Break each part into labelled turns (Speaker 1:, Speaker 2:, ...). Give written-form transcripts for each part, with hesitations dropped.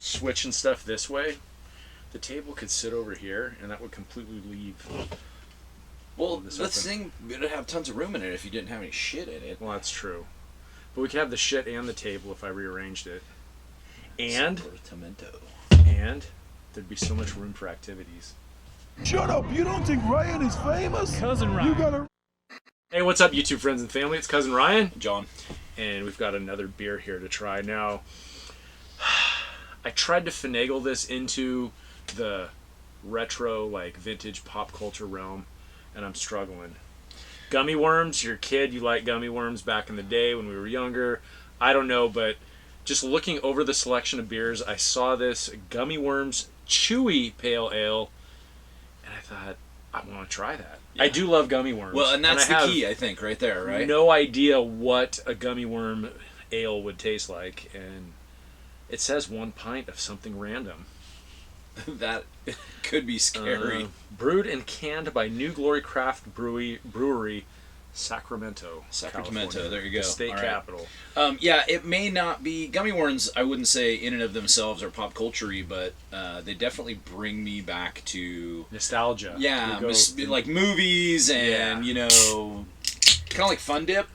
Speaker 1: switching stuff this way, the table could sit over here, and that would completely leave.
Speaker 2: Well, this thing would have tons of room in it if you didn't have any shit in it.
Speaker 1: Well, that's true. But we could have the shit and the table if I rearranged it. And there'd be so much room for activities.
Speaker 3: Shut up! You don't think Ryan is famous?
Speaker 4: Cousin Ryan.
Speaker 3: You gotta...
Speaker 1: Hey, what's up, YouTube friends and family? It's Cousin Ryan.
Speaker 2: John.
Speaker 1: And we've got another beer here to try. Now, I tried to finagle this into the retro, like, vintage pop culture realm, and I'm struggling. Gummy worms, you're a kid, you like gummy worms back in the day when we were younger. I don't know, but just looking over the selection of beers, I saw this Gummy Worms Chewy Pale Ale, and I thought, I want to try that. Yeah. I do love gummy worms.
Speaker 2: Well, and that's the key, I think, right there, right?
Speaker 1: No idea what a gummy worm ale would taste like, and it says 1 pint of something random.
Speaker 2: That could be scary.
Speaker 1: Brewed and canned by New Glory Craft Brewery, Sacramento, California.
Speaker 2: There you go.
Speaker 1: The state capital.
Speaker 2: Yeah, it may not be gummy worms. I wouldn't say in and of themselves are pop culture-y, but they definitely bring me back to
Speaker 1: nostalgia.
Speaker 2: Yeah, like movies and you know, kind of like Fun Dip,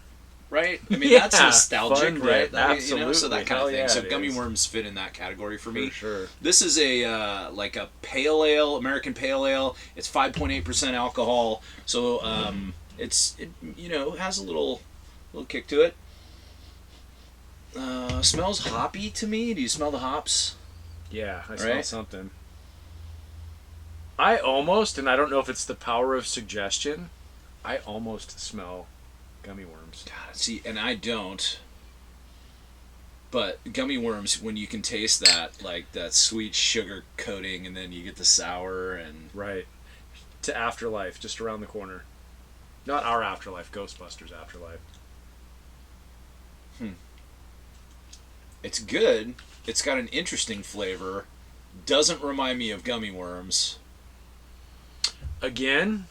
Speaker 2: right? I mean, that's nostalgic, right?
Speaker 1: Absolutely.
Speaker 2: You know, so that kind of thing.
Speaker 1: Yeah,
Speaker 2: so gummy worms fit in that category for me.
Speaker 1: For sure.
Speaker 2: This is a like a pale ale, American pale ale. It's 5.8% alcohol. So it you know, has a little kick to it. Smells hoppy to me. Do you smell the hops?
Speaker 1: Yeah, I smell something. I almost, and I don't know if it's the power of suggestion, I almost smell gummy worms.
Speaker 2: God, see, and I don't. But gummy worms, when you can taste that, like that sweet sugar coating, and then you get the sour and
Speaker 1: right to Afterlife, just around the corner. Not our Afterlife, Ghostbusters Afterlife.
Speaker 2: It's good. It's got an interesting flavor. Doesn't remind me of gummy worms.
Speaker 1: Again,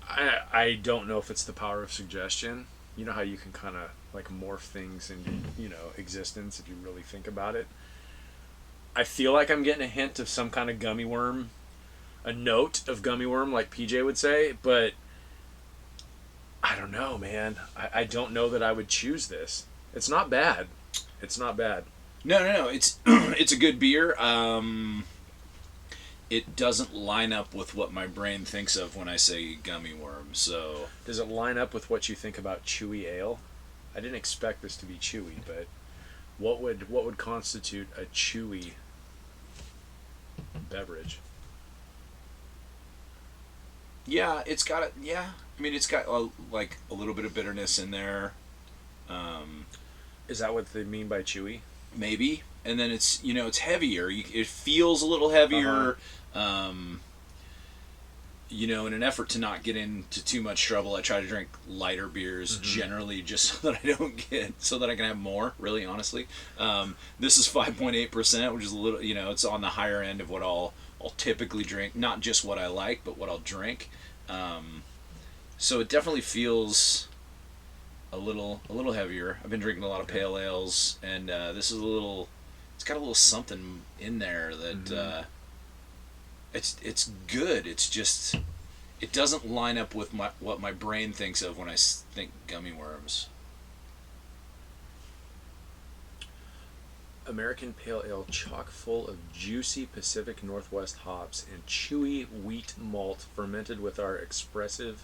Speaker 1: I don't know if it's the power of suggestion. You know how you can kind of like morph things into, you know, existence if you really think about it. I feel like I'm getting a hint of some kind of gummy worm, a note of gummy worm, like PJ would say, but I don't know, man. I don't know that I would choose this. It's not bad. It's not bad.
Speaker 2: No. It's it's a good beer. It doesn't line up with what my brain thinks of when I say gummy worms. So
Speaker 1: does it line up with what you think about chewy ale? I didn't expect this to be chewy, but what would constitute a chewy beverage?
Speaker 2: Yeah, it's got it. Yeah, I mean, it's got like a little bit of bitterness in there.
Speaker 1: Is that what they mean by chewy?
Speaker 2: Maybe. And then it's, you know, it's heavier. It feels a little heavier. You know, in an effort to not get into too much trouble, I try to drink lighter beers generally, just so that I can have more. Really, honestly, this is 5.8%, which is a little, you know, it's on the higher end of what I'll typically drink. Not just what I like, but what I'll drink. So it definitely feels a little heavier. I've been drinking a lot of pale ales, and this is it's got a little something in there that it's good. It's just, it doesn't line up with what my brain thinks of when I think gummy worms.
Speaker 1: American Pale Ale, chock full of juicy Pacific Northwest hops and chewy wheat malt, fermented with our expressive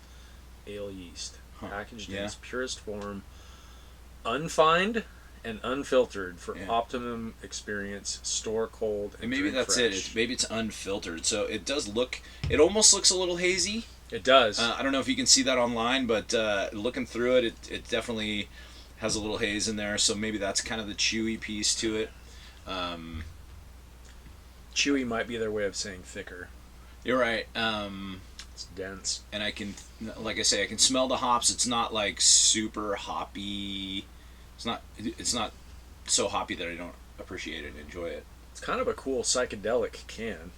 Speaker 1: ale yeast. Packaged in its purest form, unfined and unfiltered for optimum experience. Store cold and
Speaker 2: maybe that's
Speaker 1: fresh.
Speaker 2: maybe it's unfiltered, so it does look. It almost looks a little hazy.
Speaker 1: It does.
Speaker 2: I don't know if you can see that online, but looking through it, it definitely has a little haze in there. So maybe that's kind of the chewy piece to it.
Speaker 1: Chewy might be their way of saying thicker.
Speaker 2: You're right.
Speaker 1: It's dense,
Speaker 2: and I can, like I say, I can smell the hops. It's not like super hoppy. It's not so hoppy that I don't appreciate it and enjoy it.
Speaker 1: It's kind of a cool psychedelic can.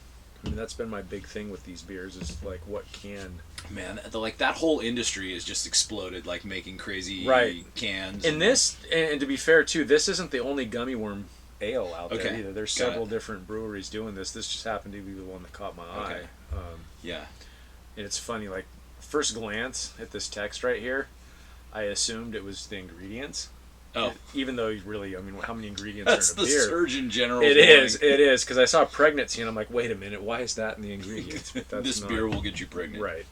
Speaker 1: I mean, that's been my big thing with these beers, is like what can.
Speaker 2: Man, like that whole industry has just exploded, like making crazy cans.
Speaker 1: And this, and to be fair too, this isn't the only gummy worm ale out there
Speaker 2: Okay,
Speaker 1: either. There's
Speaker 2: got
Speaker 1: several
Speaker 2: it.
Speaker 1: different breweries doing this. This just happened to be the one that caught my eye.
Speaker 2: Okay. Yeah.
Speaker 1: And it's funny, like, first glance at this text right here, I assumed it was the ingredients.
Speaker 2: Oh,
Speaker 1: Even though really, I mean, how many ingredients
Speaker 2: that's
Speaker 1: are
Speaker 2: the
Speaker 1: in a beer?
Speaker 2: Surgeon General.
Speaker 1: It is, because I saw pregnancy and I'm like, wait a minute, why is that in the ingredients? But that's
Speaker 2: This
Speaker 1: not-
Speaker 2: beer will get you pregnant.
Speaker 1: Right.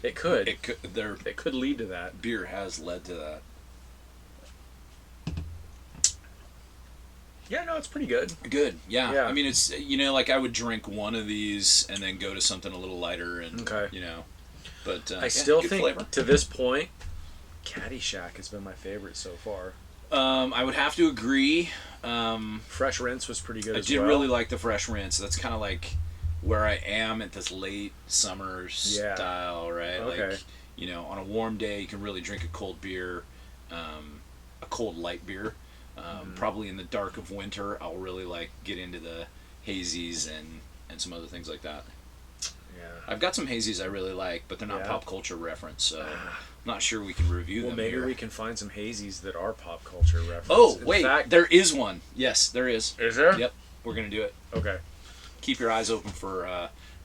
Speaker 1: It could.
Speaker 2: It could. Their
Speaker 1: It could lead to that.
Speaker 2: beer has led to that.
Speaker 1: Yeah, no, it's pretty good.
Speaker 2: Good. Yeah.
Speaker 1: Yeah.
Speaker 2: I mean, it's like I would drink one of these and then go to something a little lighter and
Speaker 1: Okay.
Speaker 2: But
Speaker 1: I still
Speaker 2: good
Speaker 1: think
Speaker 2: flavor.
Speaker 1: to this point, Caddyshack has been my favorite so far.
Speaker 2: I would have to agree.
Speaker 1: Fresh Rinse was pretty good
Speaker 2: I
Speaker 1: as
Speaker 2: did
Speaker 1: well.
Speaker 2: really like the fresh rinse. That's kind of like where I am at this late summer
Speaker 1: Yeah.
Speaker 2: style, right?
Speaker 1: Okay.
Speaker 2: Like, on a warm day, you can really drink a cold beer, a cold light beer. Probably in the dark of winter, I'll really like get into the hazies and some other things like that.
Speaker 1: Yeah.
Speaker 2: I've got some hazies I really like, but they're not
Speaker 1: Yeah.
Speaker 2: pop culture reference, so I'm not sure we can review
Speaker 1: Well,
Speaker 2: them
Speaker 1: maybe
Speaker 2: here.
Speaker 1: we can find some hazies that are pop culture reference.
Speaker 2: Oh,
Speaker 1: In
Speaker 2: wait,
Speaker 1: fact,
Speaker 2: there is one. Yes, there is.
Speaker 1: is there?
Speaker 2: Yep, we're gonna do it.
Speaker 1: Okay.
Speaker 2: Keep your eyes open for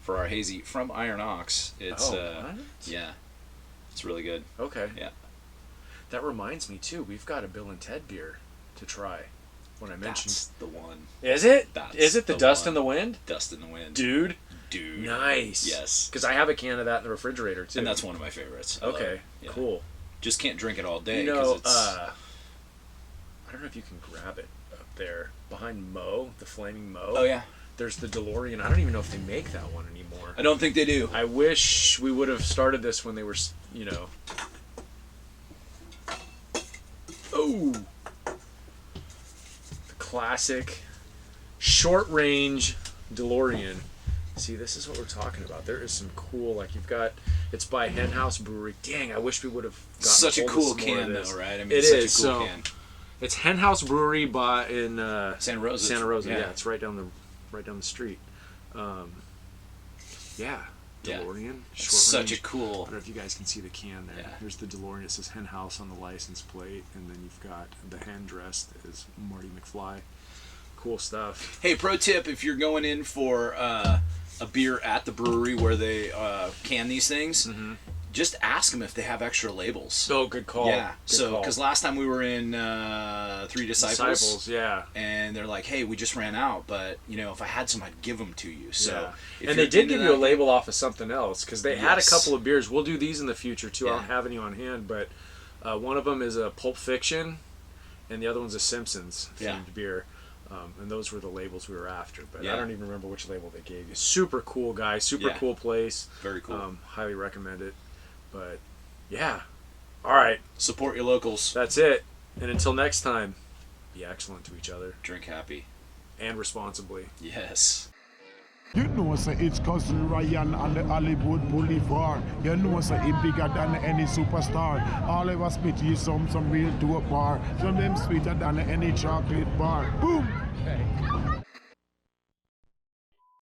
Speaker 2: our hazy from Iron Ox. It's
Speaker 1: what?
Speaker 2: yeah, it's really good.
Speaker 1: Okay.
Speaker 2: Yeah.
Speaker 1: That reminds me too. We've got a Bill and Ted beer to try. When I mentioned,
Speaker 2: That's the one.
Speaker 1: is it?
Speaker 2: That's
Speaker 1: Is it the
Speaker 2: the
Speaker 1: Dust
Speaker 2: one.
Speaker 1: in the Wind?
Speaker 2: Dust in the Wind.
Speaker 1: Dude.
Speaker 2: Nice.
Speaker 1: Nice.
Speaker 2: Yes.
Speaker 1: Because I have a can of that in the refrigerator too.
Speaker 2: And that's one of my favorites. I love
Speaker 1: Okay.
Speaker 2: it. Yeah.
Speaker 1: Cool.
Speaker 2: Just can't drink it all day.
Speaker 1: You
Speaker 2: 'cause
Speaker 1: know,
Speaker 2: it's,
Speaker 1: I don't know if you can grab it up there behind Mo, the Flaming Mo.
Speaker 2: oh yeah.
Speaker 1: There's the DeLorean. I don't even know if they make that one anymore.
Speaker 2: I don't think they do.
Speaker 1: I wish we would have started this when they were, Oh, the classic short range DeLorean. See, this is what we're talking about. There is some cool, like it's by Henhouse Brewery. Dang, I wish we would have gotten
Speaker 2: Such a
Speaker 1: hold of
Speaker 2: cool
Speaker 1: some more of
Speaker 2: can,
Speaker 1: this.
Speaker 2: though, right? I mean,
Speaker 1: It
Speaker 2: it's such
Speaker 1: is,
Speaker 2: a cool
Speaker 1: so-
Speaker 2: can.
Speaker 1: It's Henhouse Brewery in
Speaker 2: Santa Rosa.
Speaker 1: Santa Rosa.
Speaker 2: Yeah.
Speaker 1: Yeah, it's right down the street. Yeah,
Speaker 2: Yeah.
Speaker 1: DeLorean. Short
Speaker 2: Such
Speaker 1: range.
Speaker 2: a cool.
Speaker 1: I don't know if you guys can see the can there.
Speaker 2: Yeah.
Speaker 1: Here's the DeLorean. It says Hen House on the license plate, and then you've got the hen dressed as Marty McFly. Cool stuff.
Speaker 2: Hey, pro tip: if you're going in for a beer at the brewery where they can these things, just ask them if they have extra labels.
Speaker 1: Oh, good call.
Speaker 2: Yeah.
Speaker 1: Good
Speaker 2: So,
Speaker 1: call.
Speaker 2: because last time we were in Three Disciples,
Speaker 1: yeah.
Speaker 2: and they're like, "Hey, we just ran out, but if I had some, I'd give them to you." So,
Speaker 1: Yeah.
Speaker 2: if
Speaker 1: And they
Speaker 2: you're
Speaker 1: did
Speaker 2: into
Speaker 1: give you a
Speaker 2: that-
Speaker 1: label off of something else because they had a
Speaker 2: Yes.
Speaker 1: couple of beers. We'll do these in the future too. I
Speaker 2: Yeah.
Speaker 1: don't have any on hand, but one of them is a Pulp Fiction, and the other one's a Simpsons themed
Speaker 2: Yeah.
Speaker 1: beer. And those were the labels we were after, but
Speaker 2: Yeah.
Speaker 1: I don't even remember which label they gave you. Super cool guy, super
Speaker 2: Yeah.
Speaker 1: cool place.
Speaker 2: Very cool.
Speaker 1: Highly recommend it. But yeah, all right,
Speaker 2: Support your locals.
Speaker 1: that's it. And until next time, be excellent to each other
Speaker 2: Drink happy.
Speaker 1: and responsibly.
Speaker 2: Yes.
Speaker 3: You know, sir, it's Cousin Ryan on the Hollywood Boulevard. You know, sir, he bigger than any superstar. All of us spit you some real dope bar. Some of them sweeter than any chocolate bar. Boom!